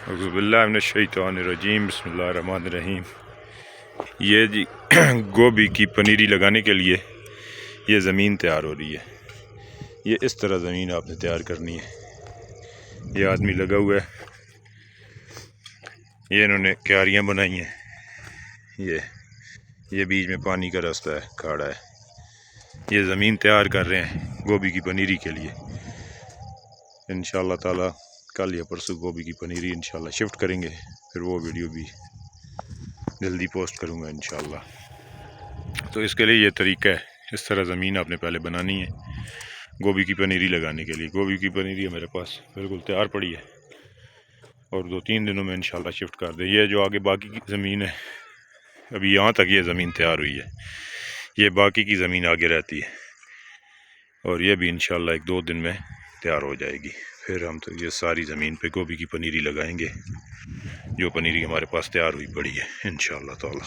اعوذ باللہ من الشیطان الرجیم، بسم اللہ الرحمن الرحیم۔ یہ جی گوبھی کی پنیری لگانے کے لیے یہ زمین تیار ہو رہی ہے۔ یہ اس طرح زمین آپ نے تیار کرنی ہے۔ یہ آدمی لگا ہوا ہے، یہ انہوں نے کیاریاں بنائی ہیں۔ یہ بیچ میں پانی کا راستہ ہے، کھاڑا ہے۔ یہ زمین تیار کر رہے ہیں گوبھی کی پنیری کے لیے۔ انشاءاللہ تعالی کل یا پرسوں گوبھی کی پنیری انشاءاللہ شفٹ کریں گے، پھر وہ ویڈیو بھی جلدی پوسٹ کروں گا انشاءاللہ۔ تو اس کے لیے یہ طریقہ ہے، اس طرح زمین آپ نے پہلے بنانی ہے گوبھی کی پنیری لگانے کے لیے۔ گوبھی کی پنیری میرے پاس بالکل تیار پڑی ہے اور 2-3 دنوں میں انشاءاللہ شفٹ کر دیں۔ یہ جو آگے باقی کی زمین ہے، ابھی یہاں تک یہ زمین تیار ہوئی ہے، یہ باقی کی زمین آگے رہتی ہے اور یہ بھی انشاءاللہ 1-2 دن میں تیار ہو جائے گی۔ پھر ہم تو یہ ساری زمین پہ گوبھی کی پنیری لگائیں گے، جو پنیری ہمارے پاس تیار ہوئی پڑی ہے انشاءاللہ تعالی۔